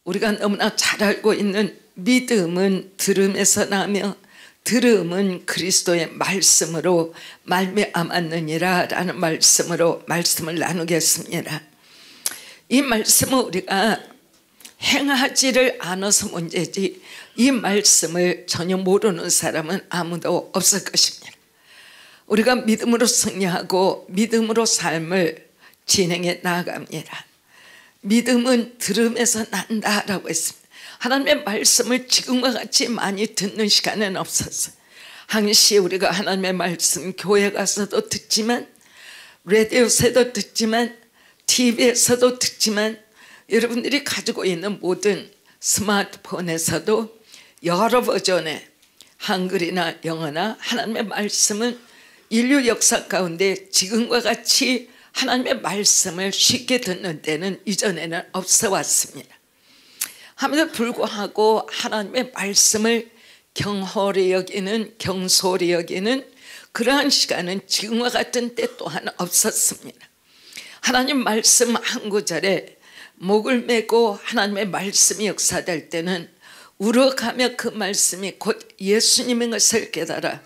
우리가 너무나 잘 알고 있는 믿음은 들음에서 나며 들음은 그리스도의 말씀으로 말미암았느니라 라는 말씀으로 말씀을 나누겠습니다. 이 말씀은 우리가 행하지를 않아서 문제지 이 말씀을 전혀 모르는 사람은 아무도 없을 것입니다. 우리가 믿음으로 승리하고 믿음으로 삶을 진행해 나아갑니다. 믿음은 들음에서 난다라고 했습니다. 하나님의 말씀을 지금과 같이 많이 듣는 시간은 없었어요. 항시 우리가 하나님의 말씀 교회 가서도 듣지만 라디오에서도 듣지만 TV에서도 듣지만 여러분들이 가지고 있는 모든 스마트폰에서도 여러 버전의 한글이나 영어나 하나님의 말씀은 인류 역사 가운데 지금과 같이 하나님의 말씀을 쉽게 듣는 때는 이전에는 없어 왔습니다. 함에도 불구하고 하나님의 말씀을 경홀히 여기는 경솔히 여기는 그러한 시간은 지금과 같은 때 또한 없었습니다. 하나님 말씀 한 구절에 목을 메고 하나님의 말씀이 역사될 때는 울어가며 그 말씀이 곧 예수님인 것을 깨달아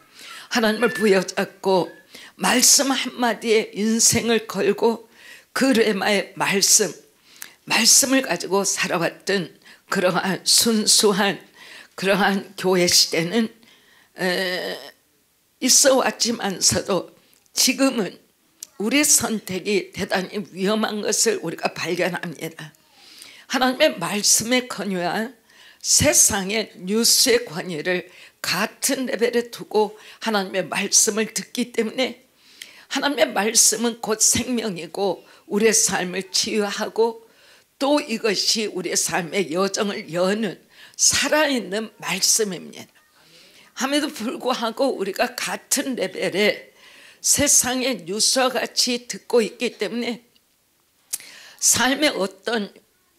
하나님을 부여잡고 말씀 한마디에 인생을 걸고 그 레마의 말씀을 가지고 살아왔던 그러한 순수한 그러한 교회 시대는 있어 왔지만서도 지금은 우리의 선택이 대단히 위험한 것을 우리가 발견합니다. 하나님의 말씀에 권유한 세상의 뉴스의 권위를 같은 레벨에 두고 하나님의 말씀을 듣기 때문에 하나님의 말씀은 곧 생명이고 우리의 삶을 치유하고 또 이것이 우리의 삶의 여정을 여는 살아있는 말씀입니다. 함에도 불구하고 우리가 같은 레벨에 세상의 뉴스와 같이 듣고 있기 때문에 삶의 어떤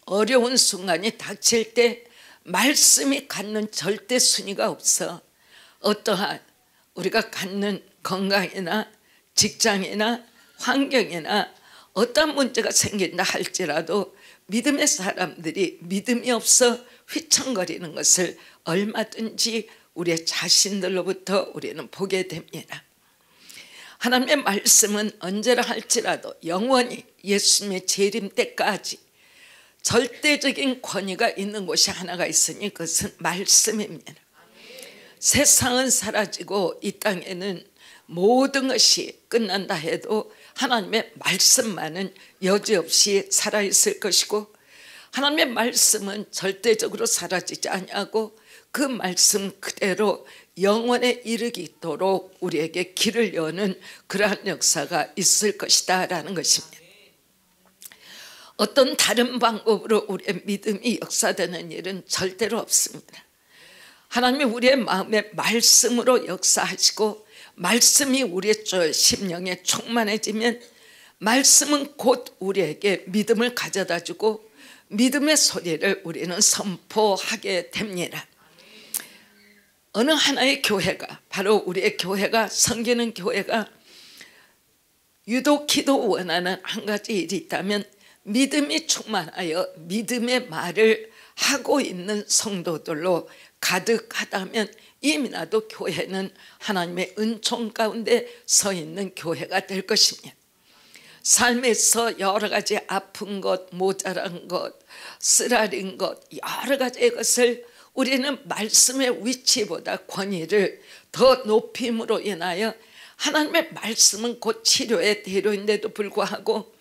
어려운 순간이 닥칠 때 말씀이 갖는 절대 순위가 없어. 어떠한 우리가 갖는 건강이나 직장이나 환경이나 어떤 문제가 생긴다 할지라도 믿음의 사람들이 믿음이 없어 휘청거리는 것을 얼마든지 우리의 자신들로부터 우리는 보게 됩니다. 하나님의 말씀은 언제라 할지라도 영원히 예수님의 재림 때까지 절대적인 권위가 있는 곳이 하나가 있으니 그것은 말씀입니다. 세상은 사라지고 이 땅에는 모든 것이 끝난다 해도 하나님의 말씀만은 여지없이 살아있을 것이고 하나님의 말씀은 절대적으로 사라지지 아니하고 그 말씀 그대로 영원에 이르기도록 우리에게 길을 여는 그러한 역사가 있을 것이다 라는 것입니다. 어떤 다른 방법으로 우리의 믿음이 역사되는 일은 절대로 없습니다. 하나님이 우리의 마음에 말씀으로 역사하시고 말씀이 우리의 심령에 충만해지면 말씀은 곧 우리에게 믿음을 가져다 주고 믿음의 소리를 우리는 선포하게 됩니다. 어느 하나의 교회가 바로 우리의 교회가 섬기는 교회가 유독 기도 원하는 한 가지 일이 있다면 믿음이 충만하여 믿음의 말을 하고 있는 성도들로 가득하다면 이미 나도 교회는 하나님의 은총 가운데 서 있는 교회가 될 것입니다. 삶에서 여러 가지 아픈 것, 모자란 것, 쓰라린 것 여러 가지의 것을 우리는 말씀의 위치보다 권위를 더 높임으로 인하여 하나님의 말씀은 곧 치료의 대로인데도 불구하고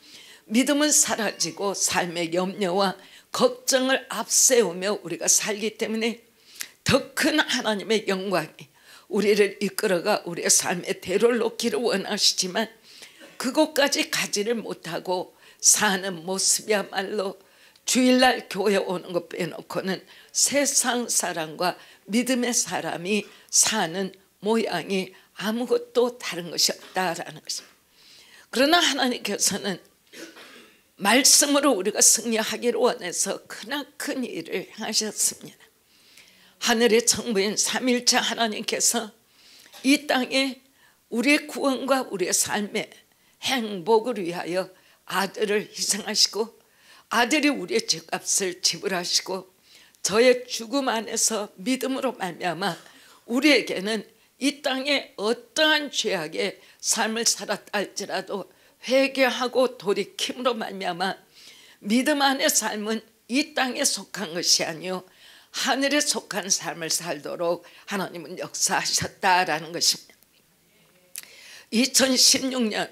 믿음은 사라지고 삶의 염려와 걱정을 앞세우며 우리가 살기 때문에 더 큰 하나님의 영광이 우리를 이끌어가 우리의 삶의 대로를 놓기를 원하시지만 그곳까지 가지를 못하고 사는 모습이야말로 주일날 교회 오는 것 빼놓고는 세상 사람과 믿음의 사람이 사는 모양이 아무것도 다른 것이 없다라는 것입니다. 그러나 하나님께서는 말씀으로 우리가 승리하기를 원해서 크나큰 일을 행하셨습니다. 하늘의 정부인 삼일체 하나님께서 이 땅에 우리의 구원과 우리의 삶의 행복을 위하여 아들을 희생하시고 아들이 우리의 죄값을 지불하시고 저의 죽음 안에서 믿음으로 말미암아 우리에게는 이 땅에 어떠한 죄악의 삶을 살았다 할지라도 회개하고 돌이킴으로 말미암아 믿음 안의 삶은 이 땅에 속한 것이 아니요 하늘에 속한 삶을 살도록 하나님은 역사하셨다라는 것입니다. 2016년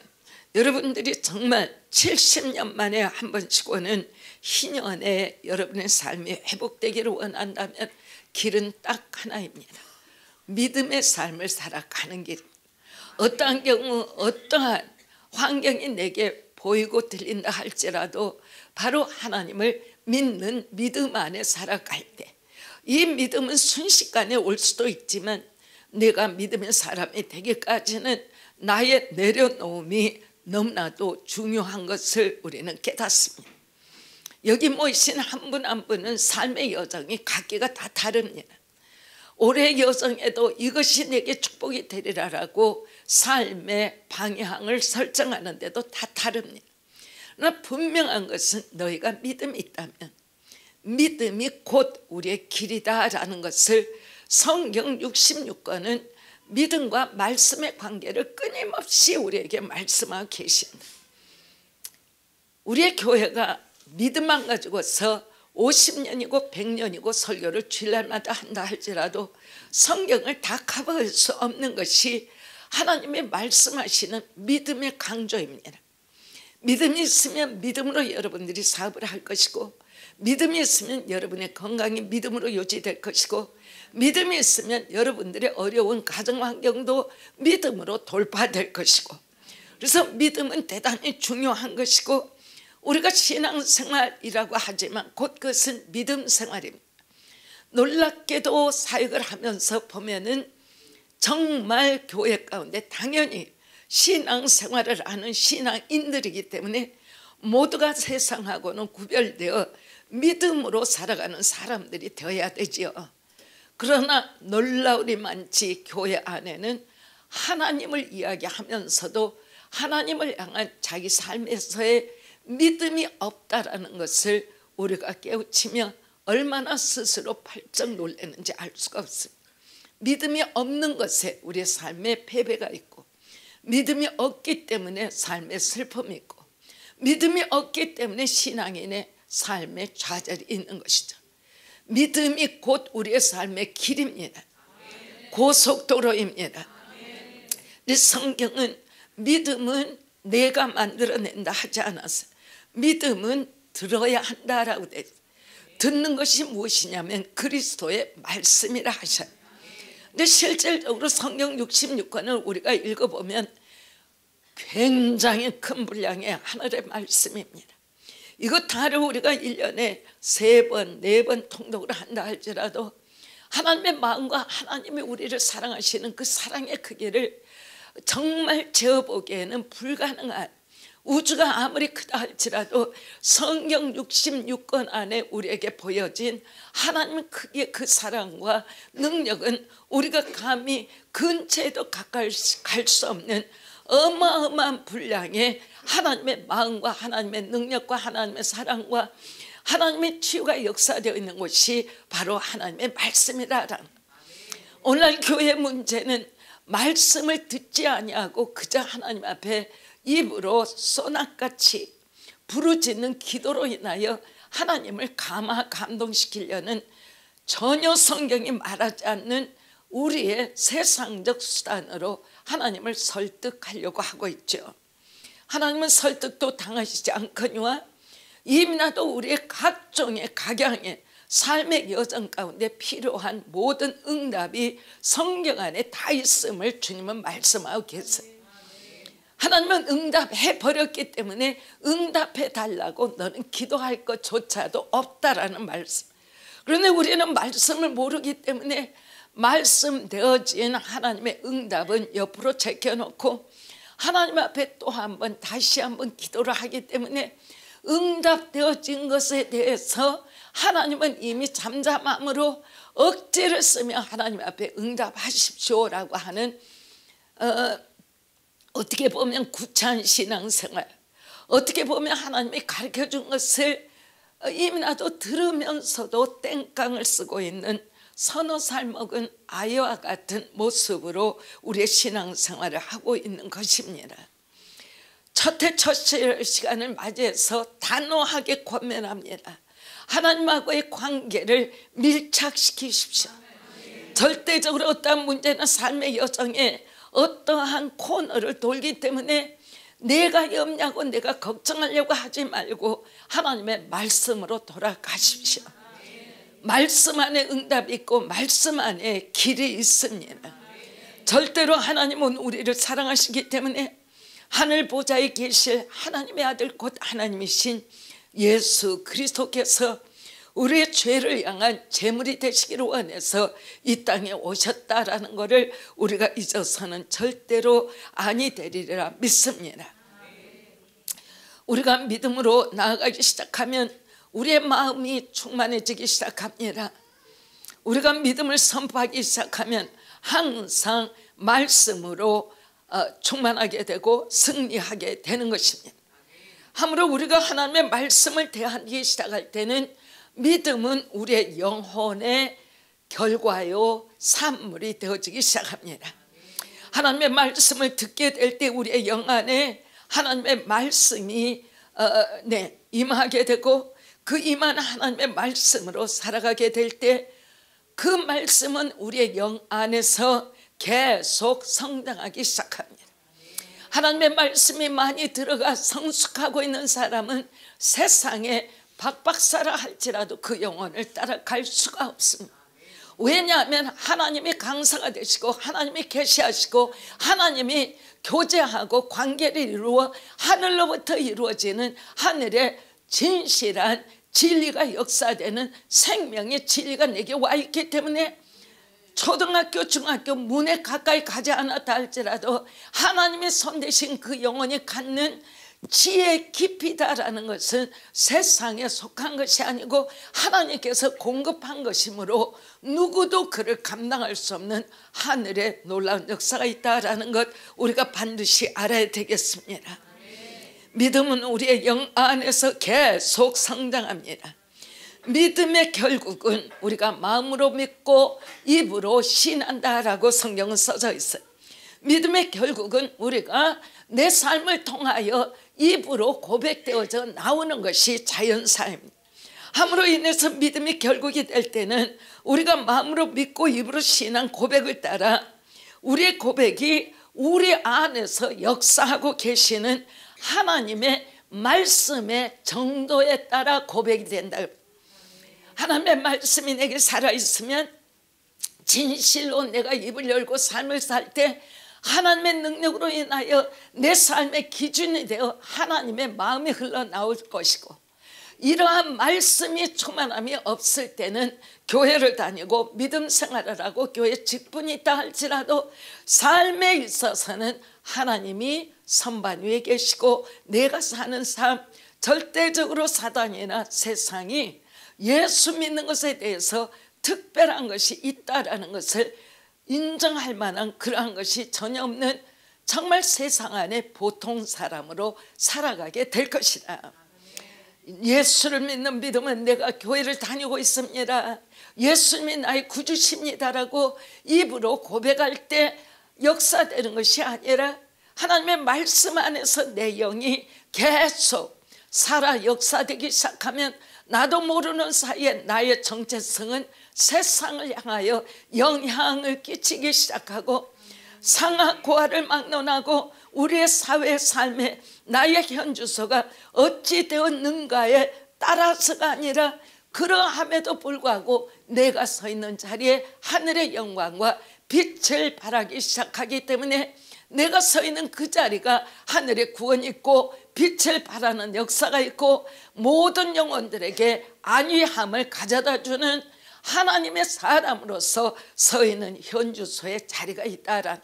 여러분들이 정말 70년 만에 한 번씩 오는 희년에 여러분의 삶이 회복되기를 원한다면 길은 딱 하나입니다. 믿음의 삶을 살아가는 길. 어떠한 경우 어떠한 환경이 내게 보이고 들린다 할지라도 바로 하나님을 믿는 믿음 안에 살아갈 때 이 믿음은 순식간에 올 수도 있지만 내가 믿음의 사람이 되기까지는 나의 내려놓음이 너무나도 중요한 것을 우리는 깨닫습니다. 여기 모이신 한 분 한 분은 삶의 여정이 각기가 다 다릅니다. 올해 여정에도 이것이 내게 축복이 되리라라고 삶의 방향을 설정하는데도 다 다릅니다. 그러나 분명한 것은 너희가 믿음이 있다면 믿음이 곧 우리의 길이다라는 것을 성경 66권은 믿음과 말씀의 관계를 끊임없이 우리에게 말씀하고 계십니다. 우리의 교회가 믿음만 가지고서 50년이고 100년이고 설교를 주일날마다 한다 할지라도 성경을 다 커버할 수 없는 것이 하나님의 말씀하시는 믿음의 강조입니다. 믿음이 있으면 믿음으로 여러분들이 사업을 할 것이고 믿음이 있으면 여러분의 건강이 믿음으로 유지될 것이고 믿음이 있으면 여러분들의 어려운 가정 환경도 믿음으로 돌파될 것이고 그래서 믿음은 대단히 중요한 것이고 우리가 신앙생활이라고 하지만 곧 그것은 믿음 생활입니다. 놀랍게도 사역을 하면서 보면은 정말 교회 가운데 당연히 신앙생활을 하는 신앙인들이기 때문에 모두가 세상하고는 구별되어 믿음으로 살아가는 사람들이 되어야 되지요. 그러나 놀라울이 많지 교회 안에는 하나님을 이야기하면서도 하나님을 향한 자기 삶에서의 믿음이 없다라는 것을 우리가 깨우치며 얼마나 스스로 발쩍 놀라는지 알 수가 없습니다. 믿음이 없는 것에 우리의 삶에 패배가 있고 믿음이 없기 때문에 삶에 슬픔이 있고 믿음이 없기 때문에 신앙인의 삶에 좌절이 있는 것이죠. 믿음이 곧 우리의 삶의 길입니다. 고속도로입니다. 이 성경은 믿음은 내가 만들어낸다 하지 않았어요. 믿음은 들어야 한다라고 돼 있어요. 듣는 것이 무엇이냐면 그리스도의 말씀이라 하셔요. 근데 실질적으로 성경 66권을 우리가 읽어보면 굉장히 큰 분량의 하늘의 말씀입니다. 이거 다를 우리가 1년에 3번, 4번 통독을 한다 할지라도 하나님의 마음과 하나님이 우리를 사랑하시는 그 사랑의 크기를 정말 재어보기에는 불가능한 우주가 아무리 크다 할지라도 성경 66권 안에 우리에게 보여진 하나님의 크기의 그 사랑과 능력은 우리가 감히 근처에도 가까이 갈 수 없는 어마어마한 분량의 하나님의 마음과 하나님의 능력과 하나님의 사랑과 하나님의 치유가 역사되어 있는 곳이 바로 하나님의 말씀이라는. 오늘날 교회의 문제는 말씀을 듣지 아니하고 그저 하나님 앞에 입으로 소낙같이 부르짖는 기도로 인하여 하나님을 감동시키려는 전혀 성경이 말하지 않는 우리의 세상적 수단으로 하나님을 설득하려고 하고 있죠. 하나님은 설득도 당하시지 않거니와 이미나도 우리의 각종의 각양의 삶의 여정 가운데 필요한 모든 응답이 성경 안에 다 있음을 주님은 말씀하고 계세요. 하나님은 응답해 버렸기 때문에 응답해 달라고 너는 기도할 것조차도 없다라는 말씀. 그런데 우리는 말씀을 모르기 때문에 말씀되어진 하나님의 응답은 옆으로 제껴놓고 하나님 앞에 또 한 번 다시 한번 기도를 하기 때문에 응답되어진 것에 대해서 하나님은 이미 잠잠함으로 억지를 쓰며 하나님 앞에 응답하십시오라고 하는 어떻게 보면 구차한 신앙생활, 어떻게 보면 하나님이 가르쳐준 것을 이미나도 들으면서도 땡깡을 쓰고 있는 서너 살 먹은 아이와 같은 모습으로 우리의 신앙생활을 하고 있는 것입니다. 첫해 첫 시간을 맞이해서 단호하게 권면합니다. 하나님하고의 관계를 밀착시키십시오. 절대적으로 어떠한 문제나 삶의 여정에 어떠한 코너를 돌기 때문에 내가 염려하고 내가 걱정하려고 하지 말고 하나님의 말씀으로 돌아가십시오. 말씀 안에 응답이 있고 말씀 안에 길이 있습니다. 절대로 하나님은 우리를 사랑하시기 때문에 하늘 보좌에 계실 하나님의 아들 곧 하나님이신 예수 그리스도께서 우리의 죄를 향한 제물이 되시기를 원해서 이 땅에 오셨다라는 것을 우리가 잊어서는 절대로 아니 되리라 믿습니다. 우리가 믿음으로 나아가기 시작하면 우리의 마음이 충만해지기 시작합니다. 우리가 믿음을 선포하기 시작하면 항상 말씀으로 충만하게 되고 승리하게 되는 것입니다. 아무로 우리가 하나님의 말씀을 대하기 시작할 때는 믿음은 우리의 영혼의 결과요 산물이 되어지기 시작합니다. 하나님의 말씀을 듣게 될 때 우리의 영 안에 하나님의 말씀이 임하게 되고 그 임한 하나님의 말씀으로 살아가게 될 때 그 말씀은 우리의 영 안에서 계속 성장하기 시작합니다. 하나님의 말씀이 많이 들어가 성숙하고 있는 사람은 세상에 박박사라 할지라도 그 영혼을 따라갈 수가 없습니다. 왜냐하면 하나님이 강사가 되시고 하나님이 계시하시고 하나님이 교제하고 관계를 이루어 하늘로부터 이루어지는 하늘의 진실한 진리가 역사되는 생명의 진리가 내게 와 있기 때문에 초등학교 중학교 문에 가까이 가지 않았다 할지라도 하나님의 손대신 그 영혼이 갖는 지혜의 깊이다라는 것은 세상에 속한 것이 아니고 하나님께서 공급한 것이므로 누구도 그를 감당할 수 없는 하늘의 놀라운 역사가 있다라는 것 우리가 반드시 알아야 되겠습니다. 믿음은 우리의 영 안에서 계속 성장합니다. 믿음의 결국은 우리가 마음으로 믿고 입으로 신한다라고 성경은 써져 있어요. 믿음의 결국은 우리가 내 삶을 통하여 입으로 고백되어져 나오는 것이 자연사입니다. 함으로 인해서 믿음이 결국이 될 때는 우리가 마음으로 믿고 입으로 신한 고백을 따라 우리의 고백이 우리 안에서 역사하고 계시는 하나님의 말씀의 정도에 따라 고백이 된다. 하나님의 말씀이 내게 살아있으면 진실로 내가 입을 열고 삶을 살 때 하나님의 능력으로 인하여 내 삶의 기준이 되어 하나님의 마음이 흘러나올 것이고 이러한 말씀이 충만함이 없을 때는 교회를 다니고 믿음 생활을 하고 교회 직분이 있다 할지라도 삶에 있어서는 하나님이 선반 위에 계시고 내가 사는 삶 절대적으로 사단이나 세상이 예수 믿는 것에 대해서 특별한 것이 있다라는 것을 인정할 만한 그러한 것이 전혀 없는 정말 세상 안에 보통 사람으로 살아가게 될 것이다. 예수를 믿는 믿음은 내가 교회를 다니고 있습니다. 예수님이 나의 구주십니다라고 입으로 고백할 때 역사되는 것이 아니라 하나님의 말씀 안에서 내 영이 계속 살아 역사되기 시작하면 나도 모르는 사이에 나의 정체성은 세상을 향하여 영향을 끼치기 시작하고 상하 고하를 막론하고 우리의 사회 삶에 나의 현주소가 어찌 되었는가에 따라서가 아니라 그러함에도 불구하고 내가 서 있는 자리에 하늘의 영광과 빛을 발하기 시작하기 때문에 내가 서 있는 그 자리가 하늘의 구원이 있고 빛을 발하는 역사가 있고 모든 영혼들에게 안위함을 가져다주는 하나님의 사람으로서 서 있는 현주소의 자리가 있다라는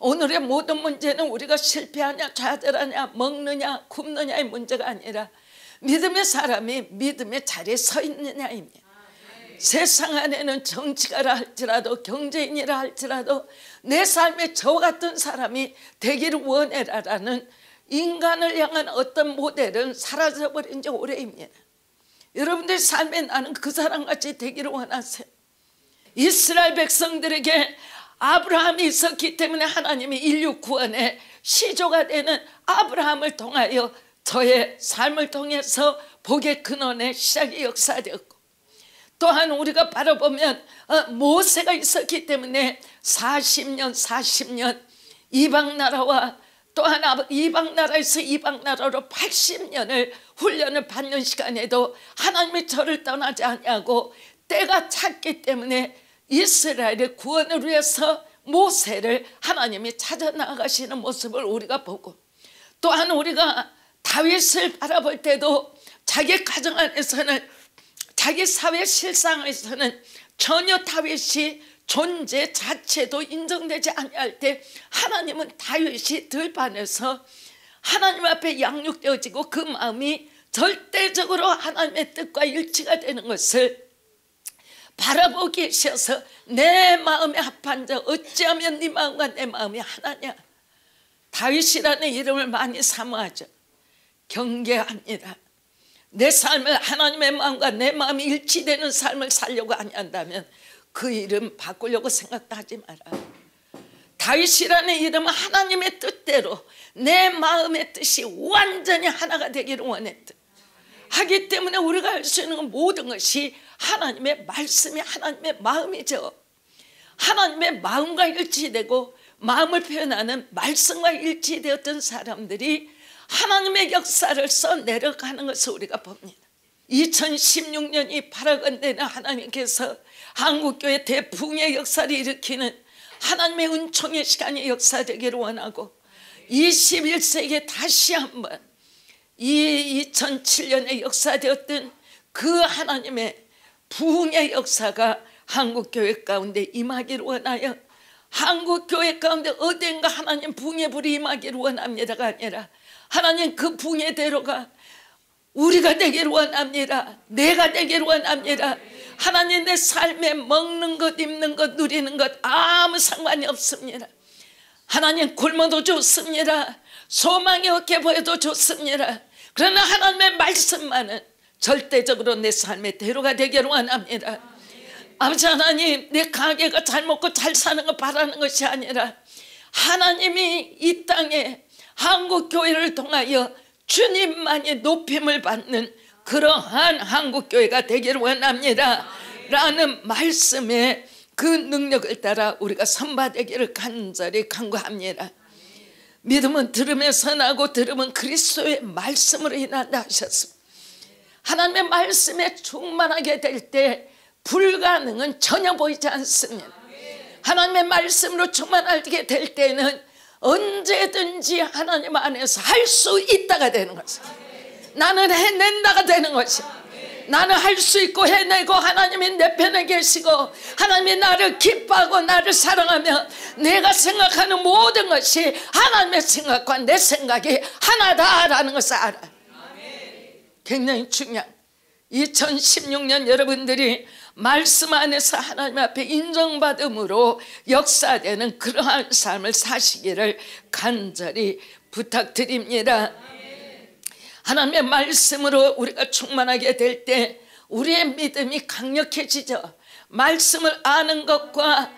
오늘의 모든 문제는 우리가 실패하냐 좌절하냐 먹느냐 굶느냐의 문제가 아니라 믿음의 사람이 믿음의 자리에 서 있느냐입니다. 세상 안에는 정치가라 할지라도 경제인이라 할지라도 내 삶에 저와 같은 사람이 되기를 원해라라는 인간을 향한 어떤 모델은 사라져버린 지 오래입니다. 여러분들 삶에 나는 그 사람같이 되기를 원하세요. 이스라엘 백성들에게 아브라함이 있었기 때문에 하나님이 인류 구원의 시조가 되는 아브라함을 통하여 저의 삶을 통해서 복의 근원의 시작이 역사되었고, 또한 우리가 바라보면 모세가 있었기 때문에 40년 이방나라와 또한 이방나라에서 이방나라로 80년을 훈련을 받는 시간에도 하나님이 저를 떠나지 아니하고 때가 찼기 때문에 이스라엘의 구원을 위해서 모세를 하나님이 찾아 나가시는 모습을 우리가 보고, 또한 우리가 다윗을 바라볼 때도 자기 가정 안에서는, 자기 사회 실상에서는 전혀 다윗이 존재 자체도 인정되지 아니할 때 하나님은 다윗이 들판에서 하나님 앞에 양육되어지고 그 마음이 절대적으로 하나님의 뜻과 일치가 되는 것을 바라보고 계셔서 내 마음에 합한 자 어찌하면 네 마음과 내 마음이 하나냐. 다윗이라는 이름을 많이 사모하죠. 경계합니다. 내 삶을 하나님의 마음과 내 마음이 일치되는 삶을 살려고 아니한다면 그 이름 바꾸려고 생각도 하지 마라. 다윗이라는 이름은 하나님의 뜻대로 내 마음의 뜻이 완전히 하나가 되기를 원했다 하기 때문에 우리가 할 수 있는 모든 것이 하나님의 말씀이 하나님의 마음이죠. 하나님의 마음과 일치되고 마음을 표현하는 말씀과 일치되었던 사람들이 하나님의 역사를 써내려가는 것을 우리가 봅니다. 2016년이 바라건대는 하나님께서 한국교회 대붕의 역사를 일으키는 하나님의 은총의 시간이 역사되기를 원하고, 21세기에 다시 한번 이 2007년에 역사되었던 그 하나님의 부흥의 역사가 한국교회 가운데 임하기를 원하여, 한국교회 가운데 어딘가 하나님 부흥의 불이 임하기를 원합니다가 아니라 하나님 그 부흥의 대로가 우리가 되기를 원합니다. 내가 되기를 원합니다. 하나님 내 삶에 먹는 것, 입는 것, 누리는 것 아무 상관이 없습니다. 하나님 굶어도 좋습니다. 소망이 없게 보여도 좋습니다. 그러나 하나님의 말씀만은 절대적으로 내 삶의 대로가 되기를 원합니다. 아버지 하나님, 내 가게가 잘 먹고 잘 사는 거 바라는 것이 아니라 하나님이 이 땅에 한국교회를 통하여 주님만이 높임을 받는 그러한 한국교회가 되기를 원합니다 라는 말씀의 그 능력을 따라 우리가 선바되기를 간절히 간구합니다. 믿음은 들음에서 나고 들음은 그리스도의 말씀으로 인한다 하셨습니다. 하나님의 말씀에 충만하게 될 때 불가능은 전혀 보이지 않습니다. 하나님의 말씀으로 충만하게 될 때는 언제든지 하나님 안에서 할 수 있다가 되는 것이죠. 나는 해낸다가 되는 것이죠. 나는 할 수 있고 해내고 하나님이 내 편에 계시고 하나님이 나를 기뻐하고 나를 사랑하며 내가 생각하는 모든 것이 하나님의 생각과 내 생각이 하나다라는 것을 알아요. 굉장히 중요한 2016년 여러분들이 말씀 안에서 하나님 앞에 인정받음으로 역사되는 그러한 삶을 사시기를 간절히 부탁드립니다. 하나님의 말씀으로 우리가 충만하게 될 때 우리의 믿음이 강력해지죠. 말씀을 아는 것과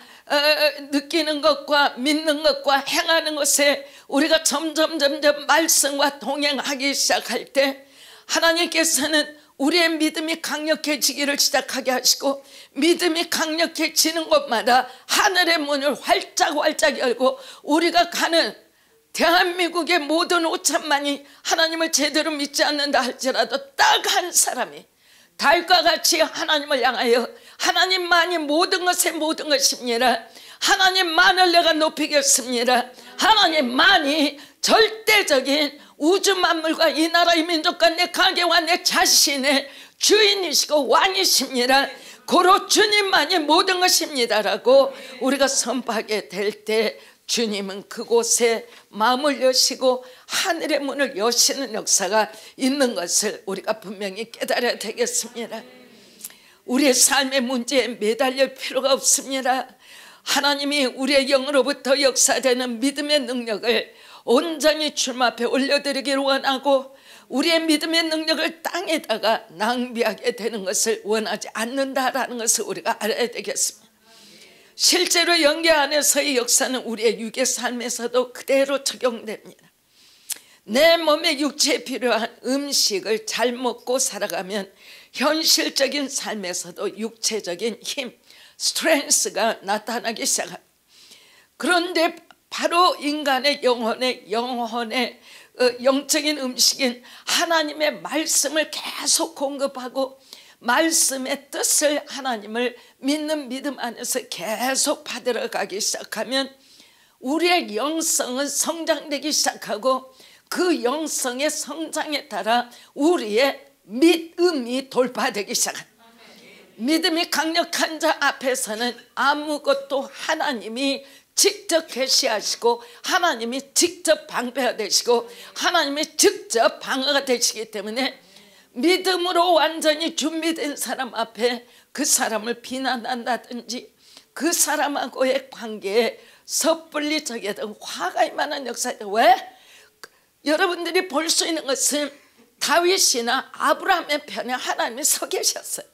느끼는 것과 믿는 것과 행하는 것에 우리가 점점 말씀과 동행하기 시작할 때 하나님께서는 우리의 믿음이 강력해지기를 시작하게 하시고, 믿음이 강력해지는 곳마다 하늘의 문을 활짝 열고 우리가 가는 대한민국의 모든 5천만이 하나님을 제대로 믿지 않는다 할지라도 딱 한 사람이 다윗과 같이 하나님을 향하여 하나님만이 모든 것의 모든 것입니다. 하나님만을 내가 높이겠습니다. 하나님만이 절대적인 우주 만물과 이 나라 이 민족과 내 가게와 내 자신의 주인이시고 왕이십니다. 고로 주님만이 모든 것입니다라고 우리가 선포하게 될 때 주님은 그곳에 마음을 여시고 하늘의 문을 여시는 역사가 있는 것을 우리가 분명히 깨달아야 되겠습니다. 우리의 삶의 문제에 매달릴 필요가 없습니다. 하나님이 우리의 영으로부터 역사되는 믿음의 능력을 온전히 주님 앞에 올려드리기를 원하고, 우리의 믿음의 능력을 땅에다가 낭비하게 되는 것을 원하지 않는다라는 것을 우리가 알아야 되겠습니다. 실제로 영계 안에서의 역사는 우리의 육의 삶에서도 그대로 적용됩니다. 내 몸에 육체에 필요한 음식을 잘 먹고 살아가면 현실적인 삶에서도 육체적인 힘, 스트렝스가 나타나기 시작합니다. 그런데 바로 인간의 영혼의 영적인 음식인 하나님의 말씀을 계속 공급하고 말씀의 뜻을 하나님을 믿는 믿음 안에서 계속 받으러가기 시작하면 우리의 영성은 성장되기 시작하고 그 영성의 성장에 따라 우리의 믿음이 돌파되기 시작합니다. 믿음이 강력한 자 앞에서는 아무것도 하나님이 직접 계시하시고 하나님이 직접 방패가 되시고 하나님이 직접 방어가 되시기 때문에 믿음으로 완전히 준비된 사람 앞에 그 사람을 비난한다든지 그 사람하고의 관계에 섣불리 저기에다 화가 임하는 역사다. 왜? 여러분들이 볼 수 있는 것은 다윗이나 아브라함의 편에 하나님이 서 계셨어요.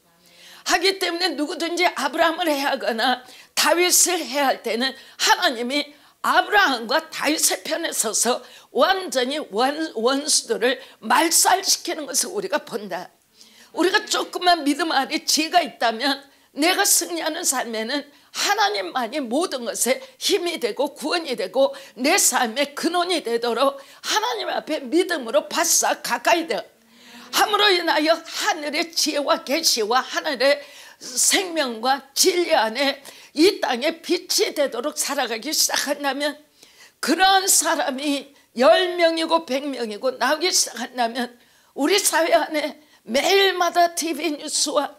하기 때문에 누구든지 아브라함을 해하거나 다윗을 해야 할 때는 하나님이 아브라함과 다윗의 편에 서서 완전히 원수들을 말살시키는 것을 우리가 본다. 우리가 조금만 믿음 안에 지혜가 있다면 내가 승리하는 삶에는 하나님만이 모든 것에 힘이 되고 구원이 되고 내 삶의 근원이 되도록 하나님 앞에 믿음으로 바싹 가까이 되어 함으로 인하여 하늘의 지혜와 계시와 하늘의 생명과 진리 안에 이 땅에 빛이 되도록 살아가기 시작한다면 그러한 사람이 10명이고 100명이고 나오기 시작한다면 우리 사회 안에 매일마다 TV 뉴스와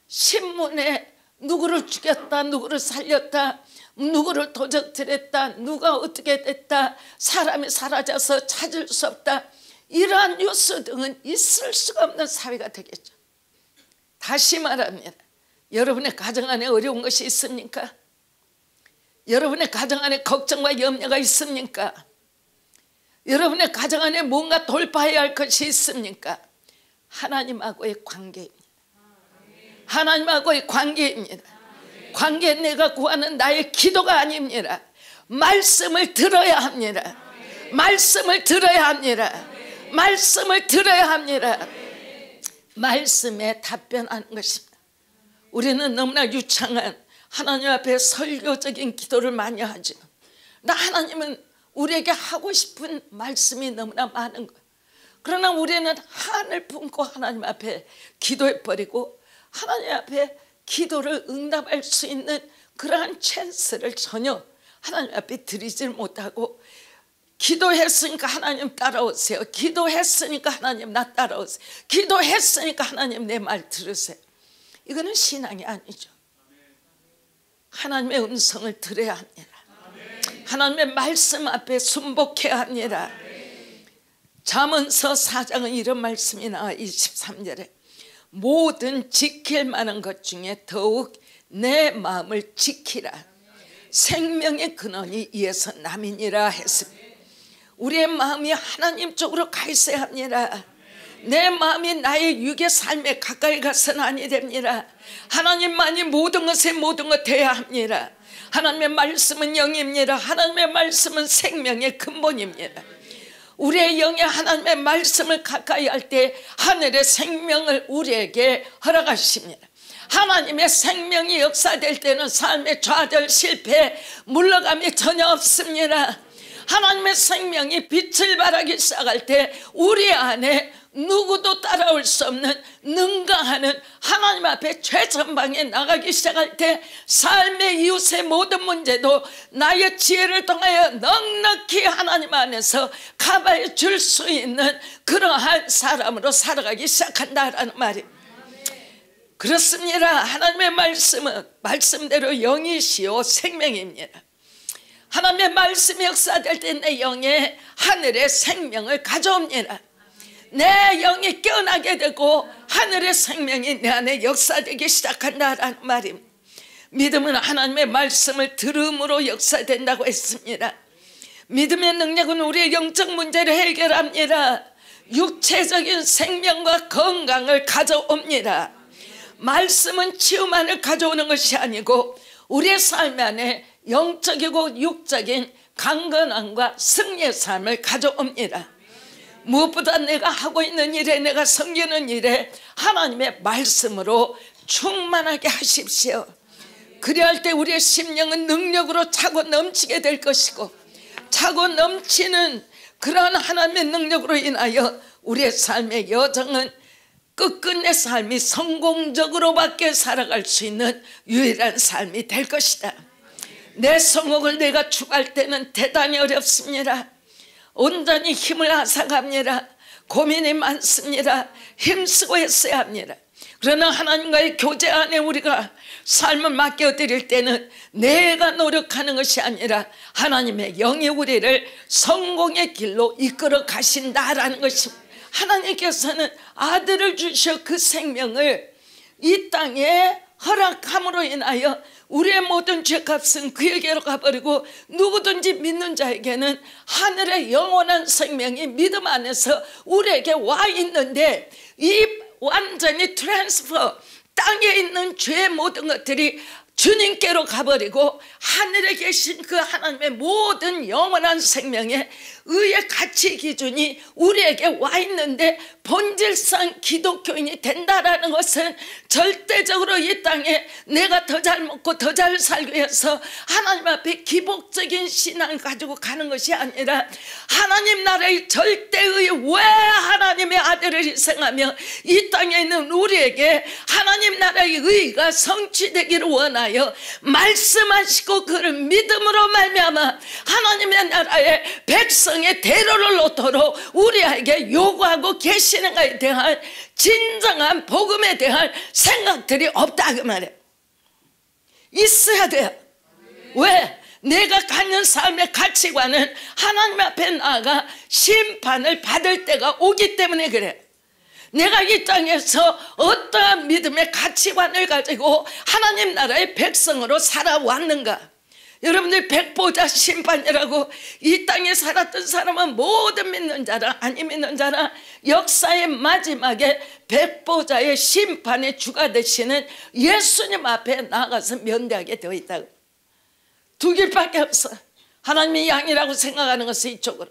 신문에 누구를 죽였다, 누구를 살렸다, 누구를 도적질했다, 누가 어떻게 됐다, 사람이 사라져서 찾을 수 없다, 이러한 뉴스 등은 있을 수가 없는 사회가 되겠죠. 다시 말합니다. 여러분의 가정 안에 어려운 것이 있습니까? 여러분의 가정 안에 걱정과 염려가 있습니까? 여러분의 가정 안에 뭔가 돌파해야 할 것이 있습니까? 하나님하고의 관계입니다. 하나님하고의 관계입니다. 관계는 내가 구하는 나의 기도가 아닙니다. 말씀을 들어야 합니다. 말씀을 들어야 합니다. 말씀을 들어야 합니다. 말씀에 답변하는 것입니다. 우리는 너무나 유창한 하나님 앞에 설교적인 기도를 많이 하죠. 하나님은 우리에게 하고 싶은 말씀이 너무나 많은 거예요. 그러나 우리는 한을 품고 하나님 앞에 기도해버리고 하나님 앞에 기도를 응답할 수 있는 그러한 찬스를 전혀 하나님 앞에 드리질 못하고 기도했으니까 하나님 따라오세요. 기도했으니까 하나님 나 따라오세요. 기도했으니까 하나님 내 말 들으세요. 이거는 신앙이 아니죠. 하나님의 음성을 들어야 합니다. 하나님의 말씀 앞에 순복해야 합니다. 잠언서 4장은 이런 말씀이 나와 23절에 모든 지킬 만한 것 중에 더욱 내 마음을 지키라. 생명의 근원이 이에서 남이니라 했습니다. 우리의 마음이 하나님 쪽으로 가 있어야 합니다. 내 마음이 나의 육의 삶에 가까이 가서는 아니 됩니다. 하나님만이 모든 것에 모든 것 되어야 합니다. 하나님의 말씀은 영입니다. 하나님의 말씀은 생명의 근본입니다. 우리의 영이 하나님의 말씀을 가까이 할 때 하늘의 생명을 우리에게 허락하십니다. 하나님의 생명이 역사될 때는 삶의 좌절, 실패, 물러감이 전혀 없습니다. 하나님의 생명이 빛을 발하기 시작할 때 우리 안에 누구도 따라올 수 없는 능가하는 하나님 앞에 최전방에 나가기 시작할 때 삶의 이웃의 모든 문제도 나의 지혜를 통하여 넉넉히 하나님 안에서 커버해 줄 수 있는 그러한 사람으로 살아가기 시작한다라는 말입니다. 그렇습니다. 하나님의 말씀은 말씀대로 영이시요 생명입니다. 하나님의 말씀이 역사될 때 내 영에 하늘의 생명을 가져옵니다. 내 영이 깨어나게 되고 하늘의 생명이 내 안에 역사되기 시작한다라는 말입니다. 믿음은 하나님의 말씀을 들음으로 역사된다고 했습니다. 믿음의 능력은 우리의 영적 문제를 해결합니다. 육체적인 생명과 건강을 가져옵니다. 말씀은 치유만을 가져오는 것이 아니고 우리의 삶 안에 영적이고 육적인 강건함과 승리의 삶을 가져옵니다. 무엇보다 내가 하고 있는 일에, 내가 섬기는 일에 하나님의 말씀으로 충만하게 하십시오. 그리할 때 우리의 심령은 능력으로 차고 넘치게 될 것이고, 차고 넘치는 그러한 하나님의 능력으로 인하여 우리의 삶의 여정은 끝끝내 삶이 성공적으로밖에 살아갈 수 있는 유일한 삶이 될 것이다. 내 성공을 내가 추구할 때는 대단히 어렵습니다. 온전히 힘을 앗아갑니다. 고민이 많습니다. 힘쓰고 했어야 합니다. 그러나 하나님과의 교제 안에 우리가 삶을 맡겨드릴 때는 내가 노력하는 것이 아니라 하나님의 영이 우리를 성공의 길로 이끌어 가신다라는 것입니다. 하나님께서는 아들을 주셔 그 생명을 이 땅에 허락함으로 인하여 우리의 모든 죄값은 그에게로 가버리고 누구든지 믿는 자에게는 하늘의 영원한 생명이 믿음 안에서 우리에게 와 있는데, 이 완전히 트랜스퍼, 땅에 있는 죄의 모든 것들이 주님께로 가버리고 하늘에 계신 그 하나님의 모든 영원한 생명의 의의 가치 기준이 우리에게 와 있는데, 본질상 기독교인이 된다라는 것은 절대적으로 이 땅에 내가 더 잘 먹고 더 잘 살기 위해서 하나님 앞에 기복적인 신앙을 가지고 가는 것이 아니라 하나님 나라의 절대의 왜 하나님의 아들을 희생하며 이 땅에 있는 우리에게 하나님 나라의 의가 성취되기를 원하여 말씀하시고 그를 믿음으로 말미암아 하나님의 나라의 백성의 대로를 놓도록 우리에게 요구하고 계시는 것에 대한 진정한 복음에 대한 생각들이 없다 그 말이에요. 있어야 돼요. 왜? 내가 갖는 삶의 가치관은 하나님 앞에 나아가 심판을 받을 때가 오기 때문에 그래. 내가 이 땅에서 어떠한 믿음의 가치관을 가지고 하나님 나라의 백성으로 살아왔는가. 여러분들 백보자 심판이라고, 이 땅에 살았던 사람은 모든 믿는 자라 아니 믿는 자라 역사의 마지막에 백보자의 심판의 주가 되시는 예수님 앞에 나가서 면대하게 되어 있다. 두 길밖에 없어. 하나님이 양이라고 생각하는 것은 이쪽으로,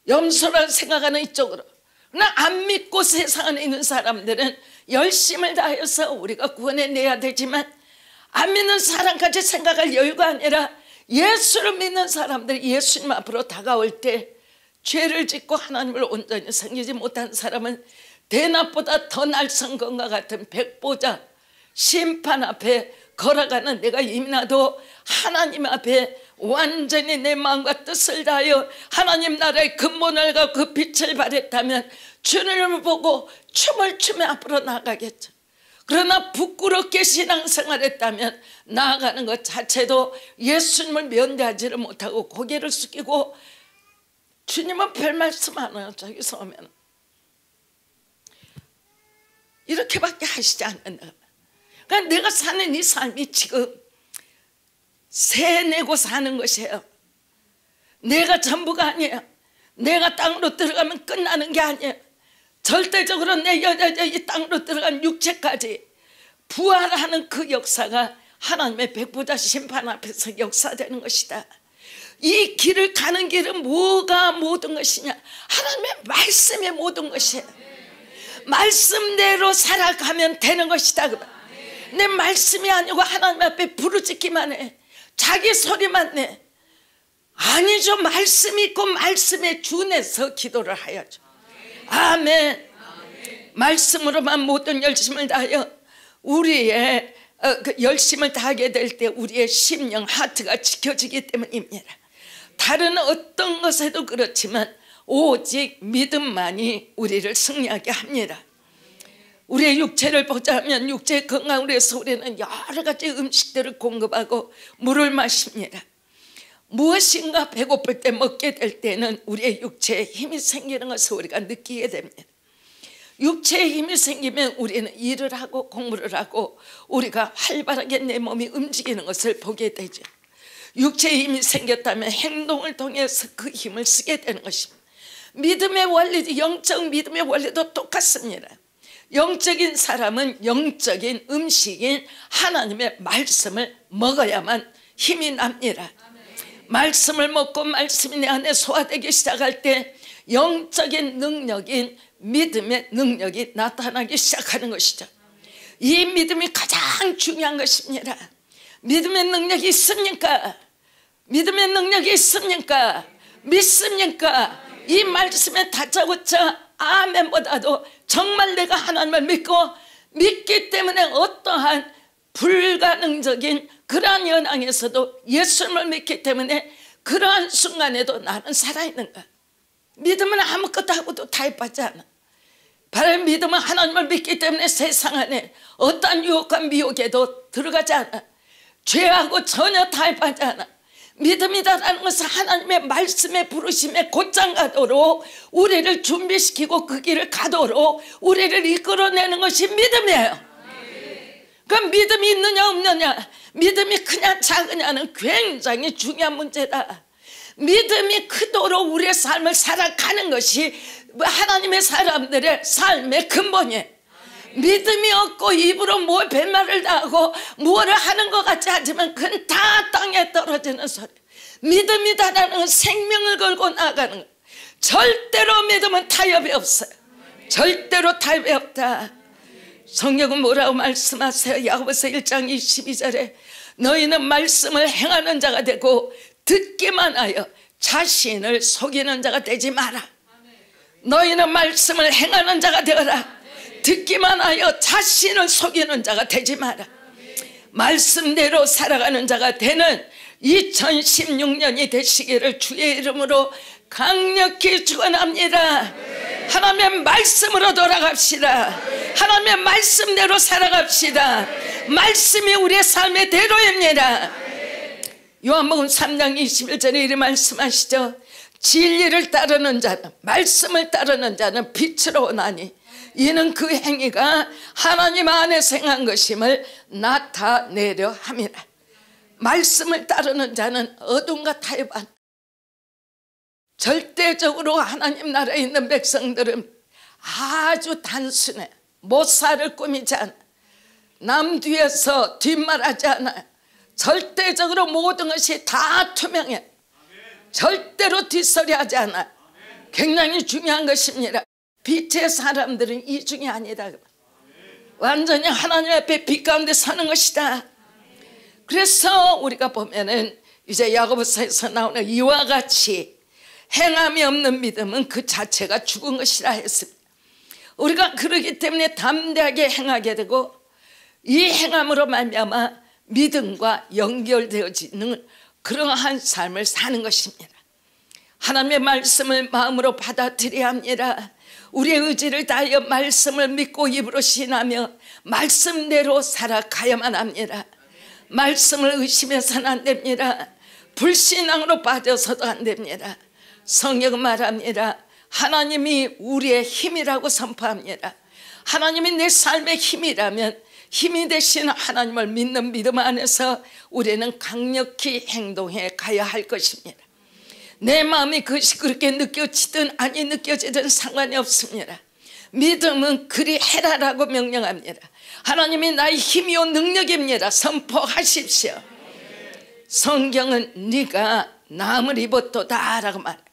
염소라고 생각하는 이쪽으로. 그러나 안 믿고 세상 안에 있는 사람들은 열심을 다해서 우리가 구원해내야 되지만, 안 믿는 사람까지 생각할 여유가 아니라 예수를 믿는 사람들이 예수님 앞으로 다가올 때 죄를 짓고 하나님을 온전히 섬기지 못한 사람은 대낮보다 더 날선 것과 같은 백보자 심판 앞에 걸어가는 내가 이mina도 하나님 앞에 완전히 내 마음과 뜻을 다하여 하나님 나라의 근본을 가고 그 빛을 발했다면 주님을 보고 춤을 추며 앞으로 나가겠죠. 그러나 부끄럽게 신앙생활했다면 나아가는 것 자체도 예수님을 면대하지를 못하고 고개를 숙이고, 주님은 별 말씀 안 해요. 저기서 오면 이렇게밖에 하시지 않는다. 그러니까 내가 사는 이 삶이 지금 세내고 사는 것이에요. 내가 전부가 아니에요. 내가 땅으로 들어가면 끝나는 게 아니에요. 절대적으로 내 이 땅으로 들어간 육체까지 부활하는 그 역사가 하나님의 백보자 심판 앞에서 역사되는 것이다. 이 길을 가는 길은 뭐가 모든 것이냐? 하나님의 말씀이 모든 것이에요. 말씀대로 살아가면 되는 것이다. 내 말씀이 아니고 하나님 앞에 부르짖기만 해. 자기 소리만 내. 아니죠. 말씀이 있고 말씀에 준해서 기도를 하야죠. 아멘. 말씀으로만 모든 열심을 다하여 우리의 그 열심을 다하게 될 때 우리의 심령 하트가 지켜지기 때문입니다. 다른 어떤 것에도 그렇지만 오직 믿음만이 우리를 승리하게 합니다. 우리의 육체를 보자면 육체의 건강을 위해서 우리는 여러 가지 음식들을 공급하고 물을 마십니다. 무엇인가 배고플 때 먹게 될 때는 우리의 육체에 힘이 생기는 것을 우리가 느끼게 됩니다. 육체에 힘이 생기면 우리는 일을 하고 공부를 하고 우리가 활발하게 내 몸이 움직이는 것을 보게 되죠. 육체에 힘이 생겼다면 행동을 통해서 그 힘을 쓰게 되는 것입니다. 믿음의 원리, 영적 믿음의 원리도 똑같습니다. 영적인 사람은 영적인 음식인 하나님의 말씀을 먹어야만 힘이 납니다. 말씀을 먹고 말씀이 내 안에 소화되기 시작할 때 영적인 능력인 믿음의 능력이 나타나기 시작하는 것이죠. 이 믿음이 가장 중요한 것입니다. 믿음의 능력이 있습니까? 믿음의 능력이 있습니까? 믿습니까? 이 말씀에 다짜고짜 아멘보다도 정말 내가 하나님을 믿기 때문에 어떠한 불가능적인 그러한 현황에서도 예수님을 믿기 때문에 그러한 순간에도 나는 살아있는가? 믿음은 아무것도 하고도 타협하지 않아. 바로 믿음은 하나님을 믿기 때문에 세상 안에 어떠한 유혹과 미혹에도 들어가지 않아. 죄하고 전혀 타협하지 않아. 믿음이다라는 것은 하나님의 말씀에 부르심에 곧장 가도록 우리를 준비시키고 그 길을 가도록 우리를 이끌어내는 것이 믿음이에요. 그럼 믿음이 있느냐 없느냐, 믿음이 크냐 작으냐는 굉장히 중요한 문제다. 믿음이 크도록 우리의 삶을 살아가는 것이 하나님의 사람들의 삶의 근본이에요. 믿음이 없고 입으로 뭐 뱃말을 다 하고 뭐를 하는 것 같지 않지만 그건 다 땅에 떨어지는 소리. 믿음이다라는 건 생명을 걸고 나가는 것. 절대로 믿음은 타협이 없어요. 절대로 타협이 없다. 성경은 뭐라고 말씀하세요? 야고보서 1장 22절에 너희는 말씀을 행하는 자가 되고 듣기만 하여 자신을 속이는 자가 되지 마라. 너희는 말씀을 행하는 자가 되어라. 듣기만 하여 자신을 속이는 자가 되지 마라. 말씀대로 살아가는 자가 되는 2016년이 되시기를 주의 이름으로 강력히 축원합니다. 하나님의 말씀으로 돌아갑시다. 하나님의 말씀대로 살아갑시다. 말씀이 우리의 삶의 대로입니다. 요한복음 3장 21절에 이렇게 말씀하시죠. 진리를 따르는 자는, 말씀을 따르는 자는 빛으로 오나니 이는 그 행위가 하나님 안에서 행한 것임을 나타내려 함이라. 말씀을 따르는 자는 어둠과 타협한, 절대적으로 하나님 나라에 있는 백성들은 아주 단순해. 모사를 꾸미지 않아. 남 뒤에서 뒷말하지 않아. 절대적으로 모든 것이 다 투명해. 절대로 뒷소리하지 않아. 굉장히 중요한 것입니다. 빛의 사람들은 이중이 아니다. 완전히 하나님 앞에 빛 가운데 사는 것이다. 그래서 우리가 보면은 이제 야고보서에서 나오는 이와 같이 행함이 없는 믿음은 그 자체가 죽은 것이라 했습니다. 우리가 그러기 때문에 담대하게 행하게 되고 이 행함으로 말미암아 믿음과 연결되어지는 그러한 삶을 사는 것입니다. 하나님의 말씀을 마음으로 받아들여야 합니다. 우리의 의지를 다하여 말씀을 믿고 입으로 신하며 말씀대로 살아가야만 합니다. 말씀을 의심해서는 안 됩니다. 불신앙으로 빠져서도 안 됩니다. 성경은 말합니다. 하나님이 우리의 힘이라고 선포합니다. 하나님이 내 삶의 힘이라면 힘이 되신 하나님을 믿는 믿음 안에서 우리는 강력히 행동해 가야 할 것입니다. 내 마음이 그것이 그렇게 느껴지든 아니 느껴지든 상관이 없습니다. 믿음은 그리 해라라고 명령합니다. 하나님이 나의 힘이요 능력입니다. 선포하십시오. 성경은 네가 남을 입었도다 라고 말해요.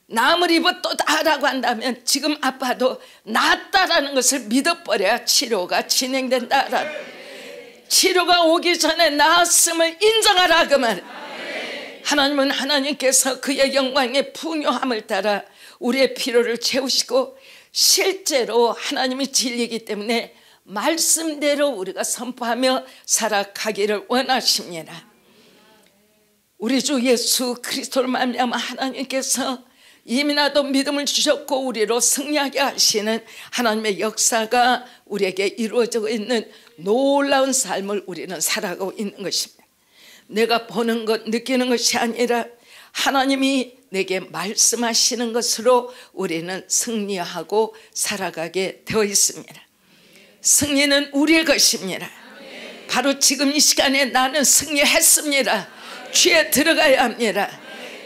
남을 입었도다 라고 한다면 지금 아파도 낫다라는 것을 믿어버려야 치료가 진행된다. 치료가 오기 전에 나았음을 인정하라 그 말. 하나님은 하나님께서 그의 영광의 풍요함을 따라 우리의 필요를 채우시고 실제로 하나님이 진리이기 때문에 말씀대로 우리가 선포하며 살아가기를 원하십니다. 우리 주 예수 그리스도를 말미암아 하나님께서 이미나도 믿음을 주셨고 우리로 승리하게 하시는 하나님의 역사가 우리에게 이루어지고 있는 놀라운 삶을 우리는 살아가고 있는 것입니다. 내가 보는 것 느끼는 것이 아니라 하나님이 내게 말씀하시는 것으로 우리는 승리하고 살아가게 되어 있습니다. 승리는 우리의 것입니다. 바로 지금 이 시간에 나는 승리했습니다. 주에 들어가야 합니다.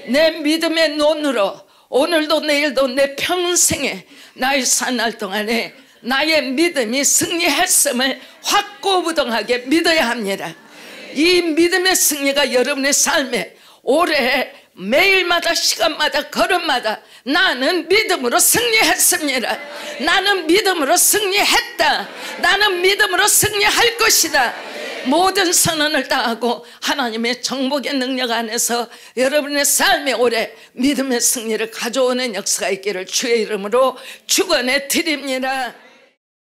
내 믿음의 눈으로 오늘도 내일도 내 평생에 나의 산날 동안에 나의 믿음이 승리했음을 확고부동하게 믿어야 합니다. 이 믿음의 승리가 여러분의 삶에 올해 매일마다 시간마다 걸음마다 나는 믿음으로 승리했습니다. 나는 믿음으로 승리했다. 나는 믿음으로 승리할 것이다. 모든 선언을 다하고 하나님의 정복의 능력 안에서 여러분의 삶에 올해 믿음의 승리를 가져오는 역사가 있기를 주의 이름으로 축원해 드립니다.